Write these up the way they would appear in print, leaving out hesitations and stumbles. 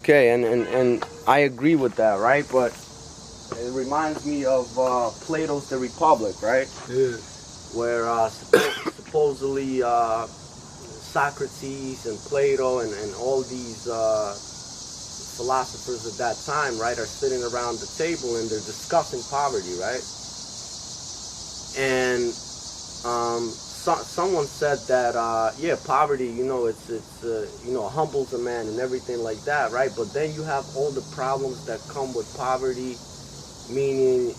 Okay, and I agree with that, right? But it reminds me of Plato's The Republic, right? Yeah. Where supposedly Socrates and Plato and all these philosophers at that time, right, are sitting around the table and they're discussing poverty, right? And someone said that yeah, poverty, it's humbles a man and everything like that, right? But then you have all the problems that come with poverty, meaning,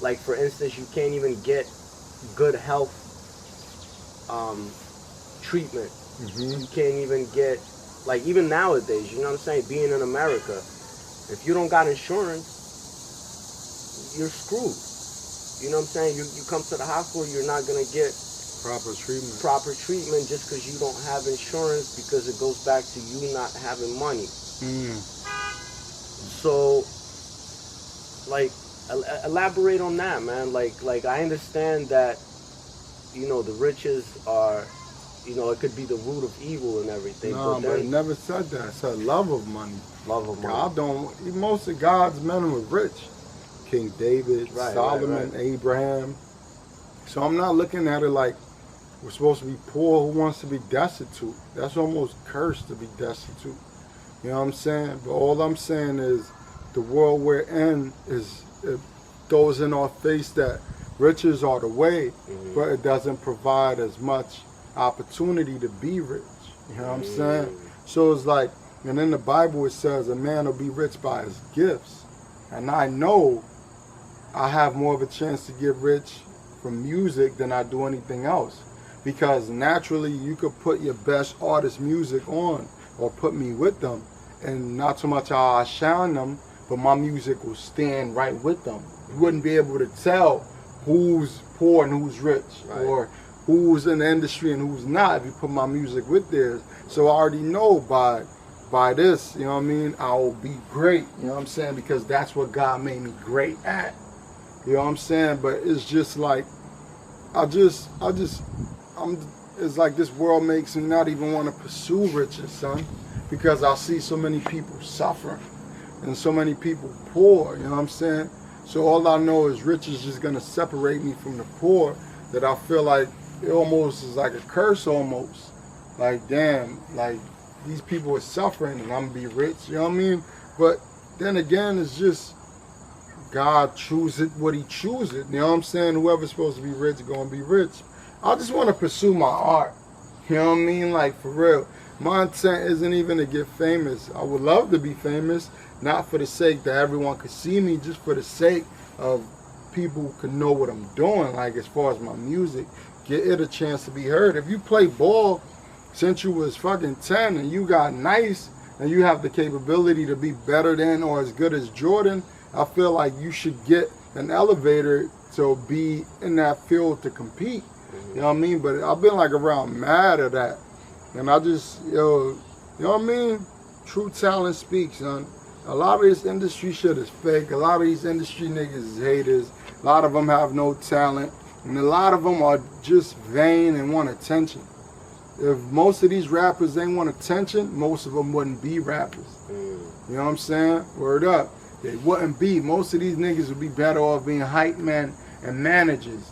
like for instance, you can't even get good health treatment. Mm-hmm. You can't even get, like, even nowadays, you know what I'm saying? Being in America, if you don't got insurance, you're screwed. You know what I'm saying? You come to the hospital, you're not gonna get Proper treatment. just because you don't have insurance, because it goes back to you not having money. So, like, elaborate on that, man. Like I understand that, the riches are, it could be the root of evil and everything. No, but it never said that. It said love of money. Love of money. God most of God's men were rich. King David, Solomon, right. Abraham. So I'm not looking at it like we're supposed to be poor. Who wants to be destitute? That's almost cursed to be destitute. You know what I'm saying? But all I'm saying is the world we're in it throws in our face that riches are the way, but it doesn't provide as much opportunity to be rich. You know what I'm saying? So it's like, and in the Bible it says a man will be rich by his gifts. And I know I have more of a chance to get rich from music than I do anything else. Because naturally you could put your best artist music on or put me with them, and not so much how I shine them, but my music will stand right with them. You wouldn't be able to tell who's poor and who's rich, or who's in the industry and who's not if you put my music with theirs. So I already know by this, you know what I mean, I will be great, you know what I'm saying, because that's what God made me great at. You know what I'm saying? But it's just like, it's like this world makes me not even want to pursue riches, son, because I see so many people suffering and so many people poor, you know what I'm saying? So all I know is riches is just going to separate me from the poor, that I feel like it almost is like a curse almost. Like, damn, like these people are suffering and I'm going to be rich, you know what I mean? But then again, it's just God chooses what he chooses. You know what I'm saying? Whoever's supposed to be rich is going to be rich. I just want to pursue my art. You know what I mean? Like, for real. My intent isn't even to get famous. I would love to be famous, not for the sake that everyone could see me, just for the sake of people could know what I'm doing, like as far as my music, get it a chance to be heard. If you play ball since you was fucking 10 and you got nice and you have the capability to be better than or as good as Jordan, I feel like you should get an elevator to be in that field to compete. You know what I mean? But I've been like around mad at that. And I just, you know what I mean? True talent speaks, son. A lot of this industry shit is fake. A lot of these industry niggas is haters. A lot of them have no talent. And a lot of them are just vain and want attention. If most of these rappers ain't want attention, most of them wouldn't be rappers. You know what I'm saying? Word up. They wouldn't be. Most of these niggas would be better off being hype men and managers.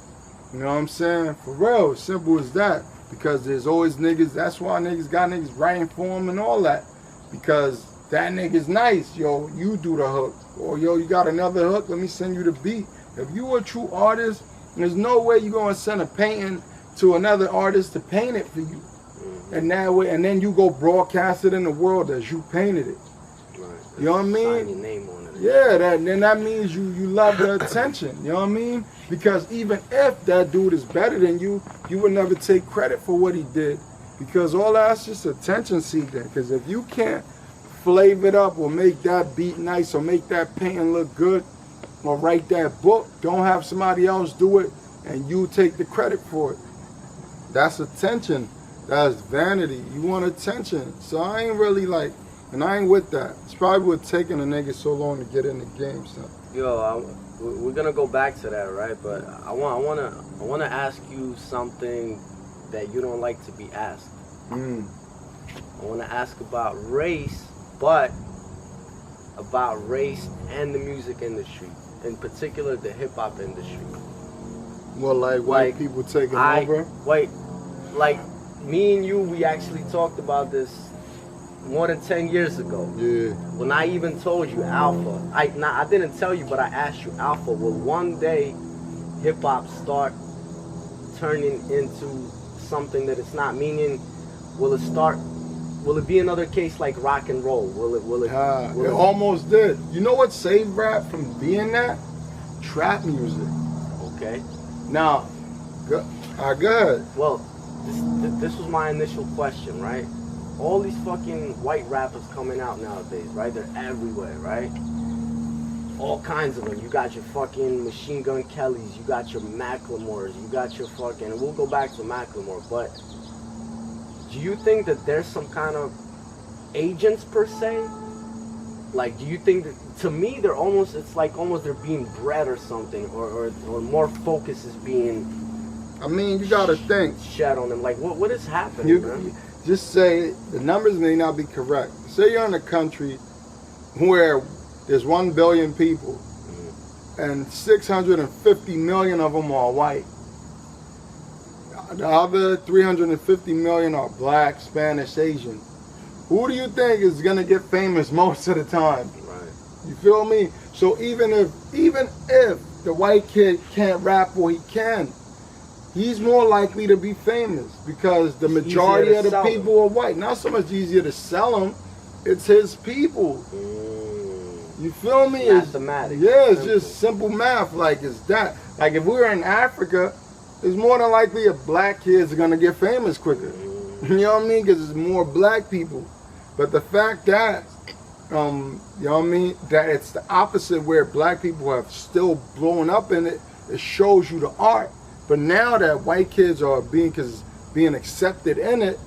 You know what I'm saying? For real, simple as that. Because there's always niggas, that's why niggas got niggas writing for them and all that. Because that nigga's nice, yo, you do the hook. Or yo, you got another hook, let me send you the beat. If you a true artist, there's no way you're gonna send a painting to another artist to paint it for you. And that way, and then you go broadcast it in the world as you painted it. You know what I mean? Sign your name on it. Yeah, then that means you love the attention. You know what I mean? Because even if that dude is better than you, you would never take credit for what he did. Because all that's just attention seeking. Because if you can't flavor it up or make that beat nice or make that painting look good or write that book, don't have somebody else do it and you take the credit for it. That's attention. That's vanity. You want attention. So I ain't really like, and I ain't with that. It's probably what's taking a nigga so long to get in the game, son. Yo, we're gonna go back to that, right? But I wanna ask you something that you don't like to be asked. I wanna ask about race, but about race and the music industry, in particular the hip hop industry. Well, like white people taking over? Wait, like me and you, we actually talked about this more than 10 years ago. Yeah. When I even told you, Alpha, I didn't tell you, but I asked you, Alpha, will one day hip hop start turning into something that it's not? Meaning, will it be another case like rock and roll? It almost did. You know what saved rap from being that? Trap music. Okay. Now, go ahead. Well, this was my initial question, right? All these fucking white rappers coming out nowadays, right? They're everywhere, right? All kinds of them. You got your fucking Machine Gun Kellys, you got your Macklemores, you got your fucking, and we'll go back to Macklemore, but do you think that there's some kind of agents per se? Like, do you think that, to me, it's like they're being bred or something, or more focus is being, I mean, you gotta think. Shed on them. Like, what is happening, man? Just say, the numbers may not be correct. Say you're in a country where there's 1 billion people, and 650 million of them are white. The other 350 million are black, Spanish, Asian. Who do you think is gonna get famous most of the time? Right. You feel me? So even if the white kid can't rap, or he can, he's more likely to be famous because the majority of the people are white. Not so much easier to sell him, it's his people. You feel me? Mathematics. Yeah, it's just simple math. Like, it's that. Like, if we were in Africa, it's more than likely a black kid's gonna get famous quicker. You know what I mean? Because it's more black people. But the fact that, you know what I mean, that it's the opposite, where black people have still blown up in it, it shows you the art. But now that white kids are being accepted in it,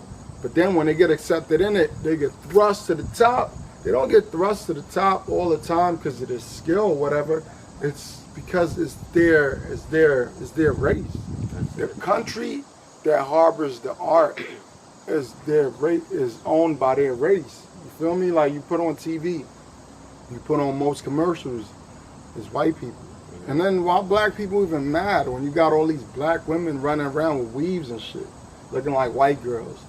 but then when they get accepted in it, they get thrust to the top. They don't get thrust to the top all the time because of their skill or whatever. It's because it's their race. The country that harbors the art is owned by their race. You feel me? Like, you put on TV, you put on most commercials, it's white people. And then why black people even mad when you got all these black women running around with weaves and shit, looking like white girls,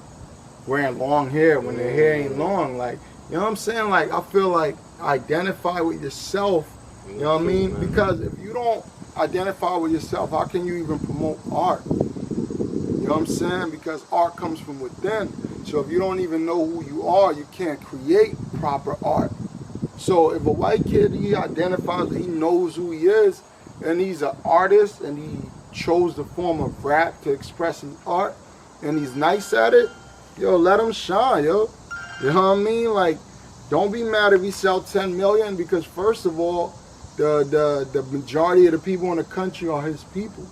wearing long hair when their hair ain't long? Like, you know what I'm saying? Like, I feel like identify with yourself, you know what I mean? Because if you don't identify with yourself, how can you even promote art? You know what I'm saying? Because art comes from within. So if you don't even know who you are, you can't create proper art. So if a white kid, he identifies, he knows who he is, and he's an artist, and he chose the form of rap to express his art, and he's nice at it, yo, let him shine, yo. You know what I mean? Like, don't be mad if he sells 10 million, because first of all, the majority of the people in the country are his people.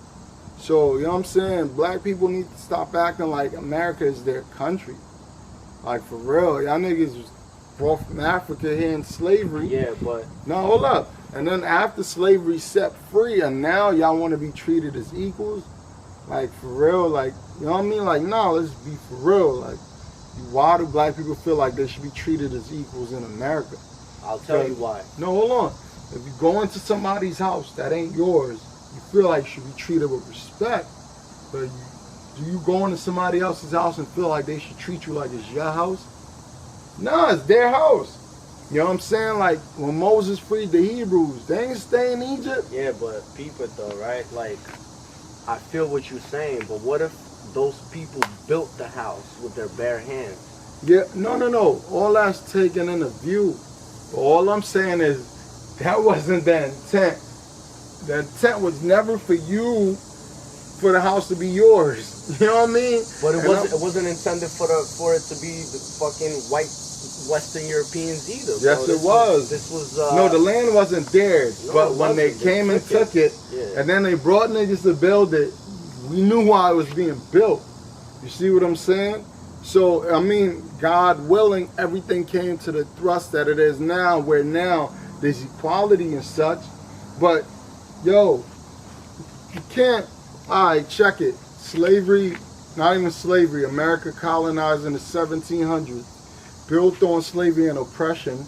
So, you know what I'm saying? Black people need to stop acting like America is their country. Like, for real. Y'all niggas was brought from Africa here in slavery. Yeah, but... No, hold up. And then after slavery set free, and now y'all want to be treated as equals? Like, for real? Like, you know what I mean? Like, no, let's be for real. Like, why do black people feel like they should be treated as equals in America? I'll tell you why. No, hold on. If you go into somebody's house that ain't yours, you feel like you should be treated with respect. But do you go into somebody else's house and feel like they should treat you like it's your house? No, it's their house. You know what I'm saying? Like, when Moses freed the Hebrews, they ain't stay in Egypt. Yeah, but people though, right? Like, I feel what you're saying, but what if those people built the house with their bare hands? Yeah, no. All that's taken in the view. But all I'm saying is, that wasn't the intent. The intent was never for you, for the house to be yours. You know what I mean? But it wasn't intended for it to be the fucking white Western Europeans either. Yes, it was. This was no, the land wasn't theirs. No, but when they came and took it, and then they brought niggas to build it, we knew why it was being built. You see what I'm saying? So, I mean, God willing, everything came to the thrust that it is now, where now there's equality and such. But, yo, you can't, all right, check it. Slavery, not even slavery, America colonized in the 1700s, built on slavery and oppression.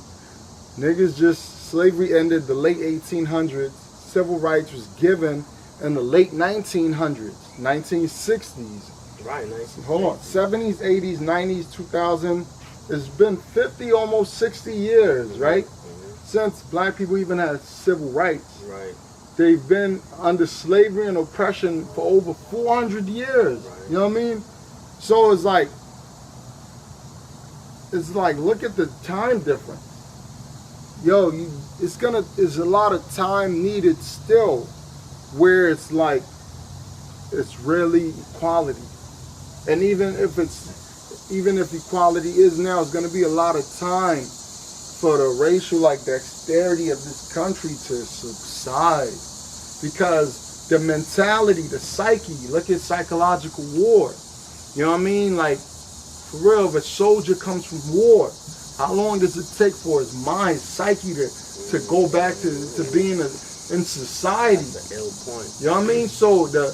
Niggas just, slavery ended the late 1800s. Civil rights was given in the late 1900s, 1960s. Right, 1960s. Hold on, 70s, 80s, 90s, 2000. It's been 50, almost 60 years, right? Since black people even had civil rights. Right. They've been under slavery and oppression for over 400 years. Right. You know what I mean? So it's like, look at the time difference. Yo, it's a lot of time needed still, where it's like, it's really equality. And even if equality is now, it's gonna be a lot of time for the racial dexterity of this country to subside, because the mentality, the psyche, look at psychological war. You know what I mean? Like, for real, if a soldier comes from war, how long does it take for his mind, psyche to go back to being in society? That's an ill point. You know what I mean? So the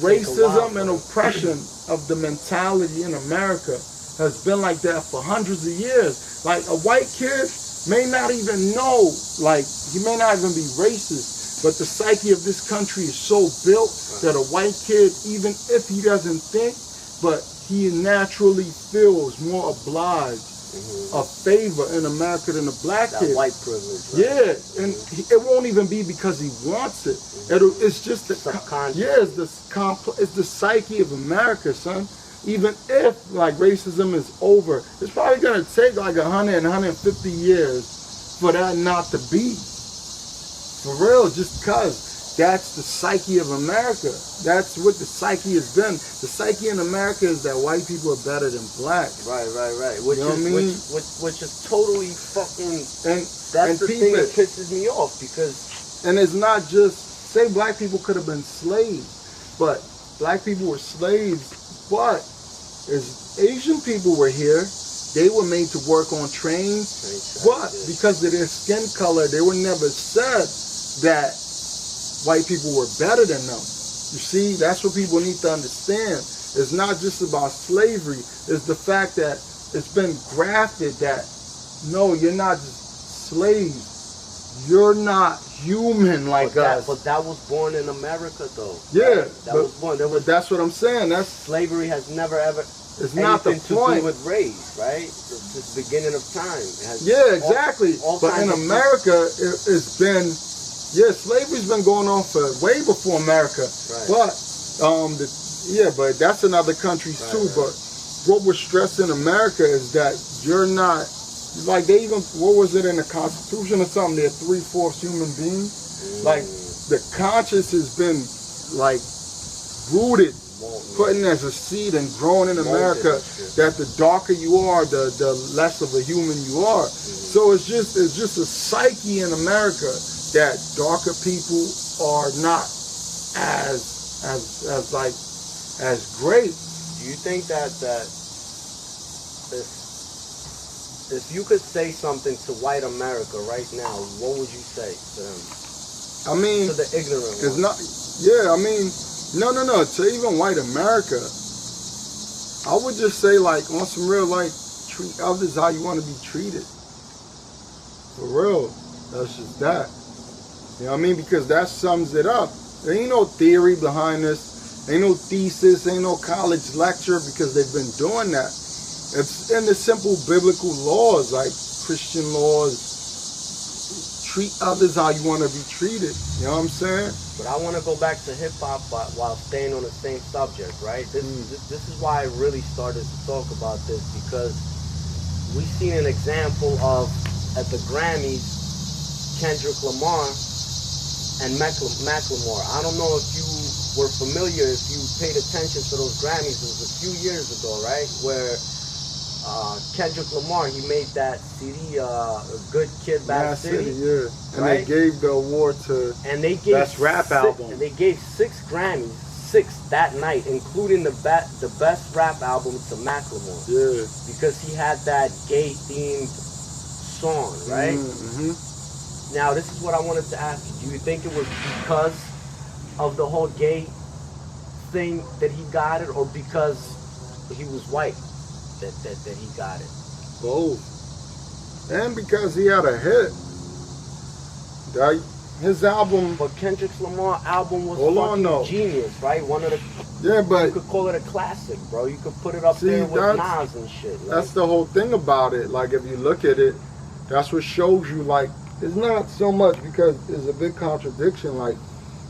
racism and oppression of the mentality in America has been like that for hundreds of years. Like, a white kid may not even know, like, he may not even be racist, but the psyche of this country is so built that a white kid, even if he doesn't think, but he naturally feels more obliged, a favor in America than a black that kid. White privilege. Right? Yeah, and it won't even be because he wants it. It's just the subconscious. Yeah, it's the psyche of America, son. Even if like racism is over, it's probably gonna take like 100 and 150 years for that not to be. For real, just because that's the psyche of America. That's what the psyche has been. The psyche in America is that white people are better than black. Right. Which You know is what I mean? which is totally fucking. And that's the thing that pisses me off, because. And it's not just, say black people could have been slaves, but black people were slaves, but as Asian people were here, they were made to work on trains, but because of their skin color, they were never said that white people were better than them. You see, that's what people need to understand. It's not just about slavery. It's the fact that it's been grafted that, no, you're not just slaves. You're not human like us. But that was born in America, though. Yeah. That was born. But that's what I'm saying. Slavery has never ever. It's not the to point. do with race, right? It's the beginning of time. It has exactly. all but in America, it's been. Yeah, slavery's been going on for way before America. Right. But but that's in other countries too. Right. But what we're stressing in America is that you're not, like, they even, what was it in the Constitution or something? They're 3/4 human beings. Like, the conscience has been like rooted, put in as a seed and grown in America, that the darker you are, the less of a human you are. So it's just a psyche in America that darker people are not as great. Do you think that if you could say something to white America right now, what would you say to them? I mean, to the ignorant ones. No. To even white America, I would just say, like, on some real, like, treat others how you want to be treated. For real. That's just that. You know what I mean? Because that sums it up. There ain't no theory behind this. Ain't no thesis. Ain't no college lecture, because they've been doing that. It's in the simple biblical laws, like Christian laws. Treat others how you want to be treated. You know what I'm saying? But I want to go back to hip-hop while staying on the same subject, right? This is why I really started to talk about this, because we seen an example of, at the Grammys, Kendrick Lamar and Macklemore. I don't know if you were familiar, if you paid attention to those Grammys. It was a few years ago, right? Where Kendrick Lamar, he made that CD, Good Kid, Bad City. Yeah. And right? they gave the award to Best Rap Album. And they gave 6 Grammys, 6 that night, including the Best Rap Album to Macklemore. Yeah. Because he had that gay-themed song, right? Mm-hmm. Now, this is what I wanted to ask you. Do you think it was because of the whole gay thing that he got it, or because he was white that he got it? Both. and because he had a hit. His album. But Kendrick Lamar album was fucking genius, right? One of the. Yeah, but you could call it a classic, bro. You could put it up there with Nas and shit. Like. That's the whole thing about it. Like, if you look at it, that's what shows you. Like, it's not so much because it's a big contradiction. Like,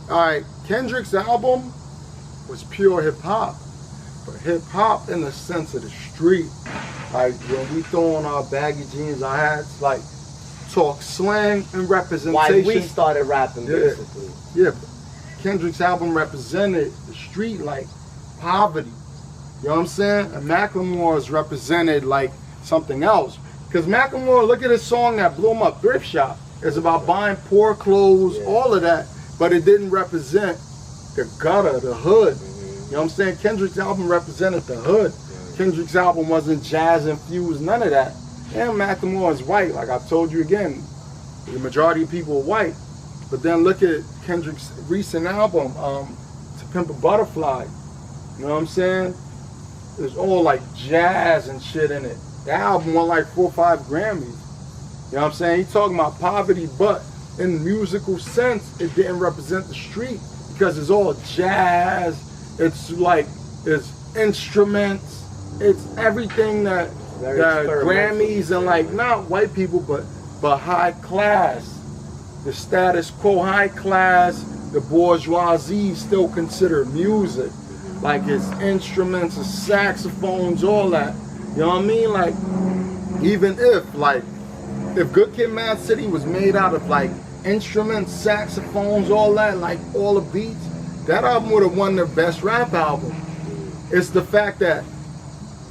all right, Kendrick's album was pure hip hop, but hip hop in the sense of the street. Like, when we throw on our baggy jeans, our hats, like, talk slang and representation. Why we started rapping, basically. Yeah, Kendrick's album represented the street, like poverty. You know what I'm saying? And Macklemore's represented like something else. Because Macklemore, look at his song that blew him up, Thrift Shop. It's about buying poor clothes, all of that, but it didn't represent the gutter, the hood. You know what I'm saying? Kendrick's album represented the hood. Kendrick's album wasn't jazz infused, none of that. And Macklemore is white, like I told you again. The majority of people are white. But then look at Kendrick's recent album, To Pimp a Butterfly. You know what I'm saying? There's all like jazz and shit in it. The album won like 4 or 5 Grammys. You know what I'm saying? He's talking about poverty, but in musical sense, it didn't represent the street because it's all jazz. It's like, it's instruments. It's everything that Grammys and like, not white people, but high class. The status quo, high class, the bourgeoisie still consider music. Like it's instruments, it's saxophones, all that. You know what I mean? Like, even if Good Kid, Mad City was made out of like instruments, saxophones, all that, like all the beats, that album would have won their best rap album. It's the fact that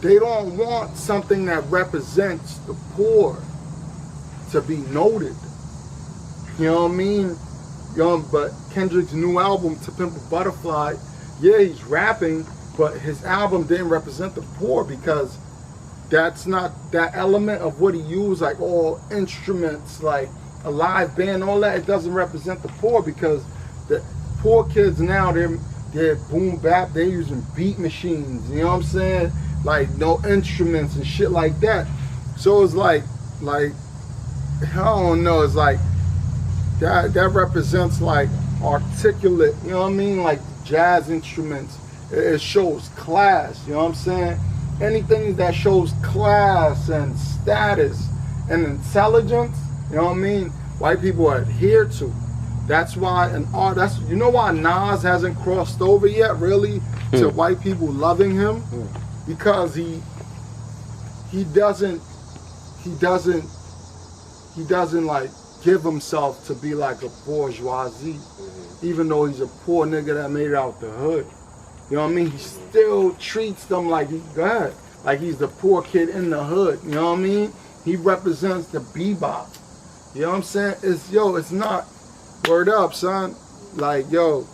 they don't want something that represents the poor to be noted. You know what I mean? But Kendrick's new album, To Pimp a Butterfly, yeah, he's rapping, but his album didn't represent the poor because that's not that element of what he used, like all instruments, like a live band, all that. It doesn't represent the poor because the poor kids now, they're boom bap, they're using beat machines, you know what I'm saying? Like no instruments and shit like that. So it's like I don't know, it's like that represents like articulate, you know what I mean? Like jazz instruments. It shows class, you know what I'm saying? Anything that shows class and status and intelligence, you know what I mean? White people adhere to. That's why you know why Nas hasn't crossed over yet, really, to white people loving him? Because he doesn't like give himself to be like a bourgeoisie, even though he's a poor nigga that made it out the hood. You know what I mean? He still treats them like like he's the poor kid in the hood. You know what I mean? He represents the bebop. You know what I'm saying? It's not word up, son. Like, because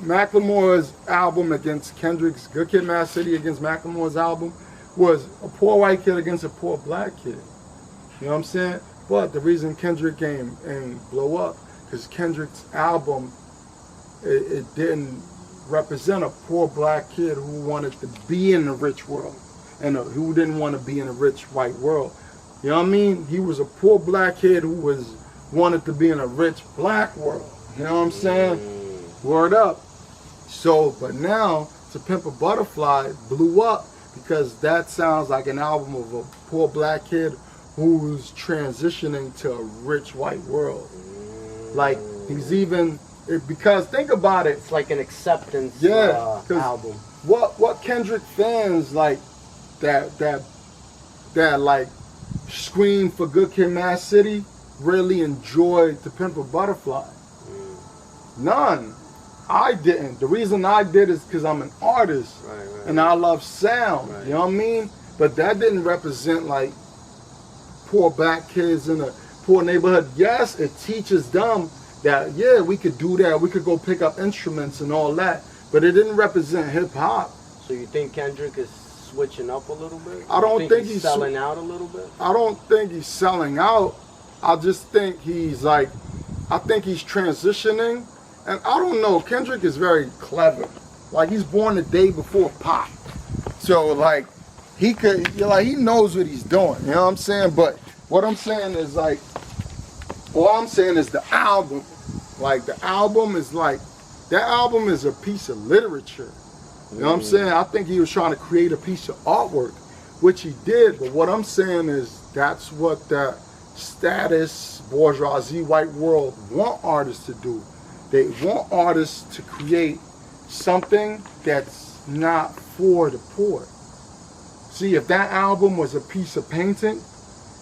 Macklemore's album against Kendrick's Good Kid, Mad City against Macklemore's album was a poor white kid against a poor black kid. You know what I'm saying? But the reason Kendrick came and blow up, because Kendrick's album, it didn't represent a poor black kid who wanted to be in the rich world and who didn't want to be in a rich white world. You know what I mean? He was a poor black kid who wanted to be in a rich black world. You know what I'm saying? Word up. So, but now, To Pimp a Butterfly blew up because that sounds like an album of a poor black kid who's transitioning to a rich white world. Like, he's even, because think about it. It's like an acceptance album. What Kendrick fans like that like scream for Good Kid, Mad City really enjoyed To Pimp a Butterfly? None. I didn't. The reason I did is because I'm an artist and I love sound. You know what I mean? But that didn't represent like poor black kids in a poor neighborhood. Yes, it teaches them that, yeah, we could do that. We could go pick up instruments and all that. But it didn't represent hip hop. So you think Kendrick is switching up a little bit? I don't think he's selling out a little bit. I don't think he's selling out. I just think he's transitioning. And I don't know, Kendrick is very clever. Like, he's born the day before Pop. So, like, he could, like, he knows what he's doing. You know what I'm saying? But what I'm saying is, like, all I'm saying is the album. Like, the album is like, that album is a piece of literature. You know what I'm saying? I think he was trying to create a piece of artwork, which he did. But what I'm saying is that's what that status, bourgeoisie, white world want artists to do. They want artists to create something that's not for the poor. See, if that album was a piece of painting,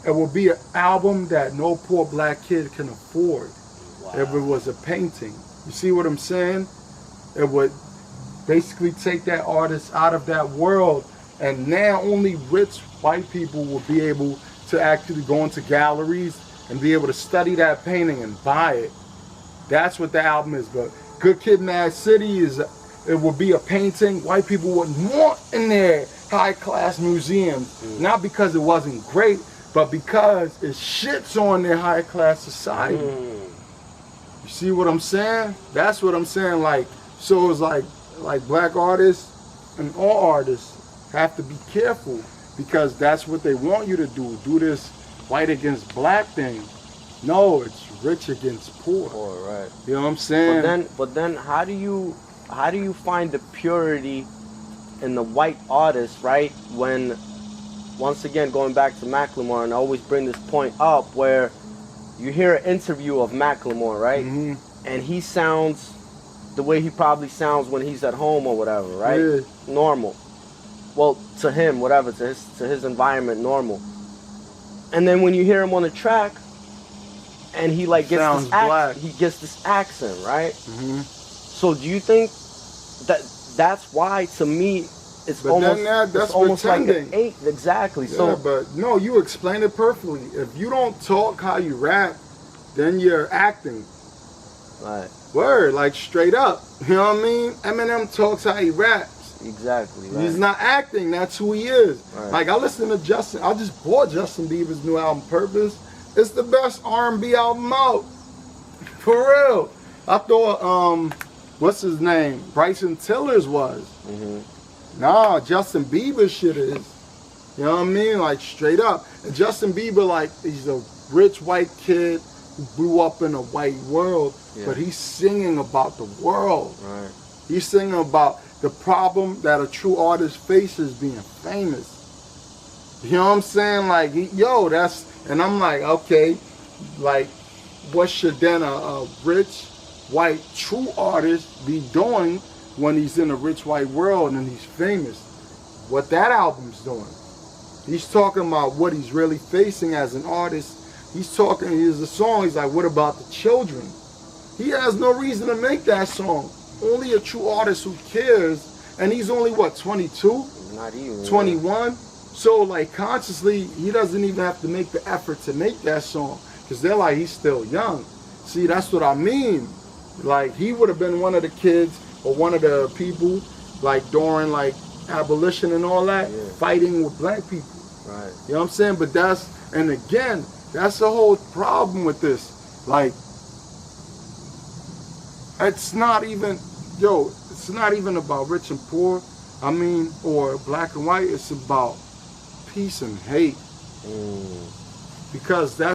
it would be an album that no poor black kid can afford. Wow. If it was a painting. You see what I'm saying? It would basically take that artist out of that world, and now only rich white people will be able to actually go into galleries and be able to study that painting and buy it. That's what the album is. But Good Kid, Mad City it will be a painting white people wouldn't want in their high-class museums. Not because it wasn't great, but because it shits on their high-class society. You see what I'm saying? That's what I'm saying. Like, so it's like black artists and all artists have to be careful, because that's what they want you to do. Do this white against black thing. No, it's rich against poor. Poor, right? You know what I'm saying? But then, how do you find the purity in the white artist, right? When, once again, going back to Macklemore, and I always bring this point up, where you hear an interview of Macklemore, right? And he sounds the way he probably sounds when he's at home or whatever, right? Yeah. Normal. Well, to him, whatever, to his environment, normal. And then when you hear him on the track, and he like gets this accent, right? So do you think that's why, to me, it's almost like an 8, exactly? Yeah, so, but no, you explained it perfectly. If you don't talk how you rap, then you're acting. Right. Word, like straight up. You know what I mean? Eminem talks how he raps. Exactly. Right. He's not acting. That's who he is. Right. Like, I listen to Justin. I just bought Justin Bieber's new album, Purpose. It's the best R&B album out. For real. I thought, what's his name? Bryson Tiller's was. Nah, Justin Bieber shit is. You know what I mean? Like, straight up. And Justin Bieber, like, he's a rich white kid who grew up in a white world, but he's singing about the world. Right. He's singing about the problem that a true artist faces being famous. You know what I'm saying? Like, and I'm like, okay, like, what should then a rich white true artist be doing when he's in a rich white world and he's famous? What that album's doing. He's talking about what he's really facing as an artist. Here's a song, he's like, what about the children? He has no reason to make that song. Only a true artist who cares, and he's only, what, 22? Not even. 21? So, like, consciously, he doesn't even have to make the effort to make that song, because they're like, he's still young. See, that's what I mean. Like, he would have been one of the kids, or one of the people, like, during, like, abolition and all that, fighting with black people. Right. You know what I'm saying? But and again, that's the whole problem with this. Like, it's not even about rich and poor, or black and white. It's about peace and hate. Because that's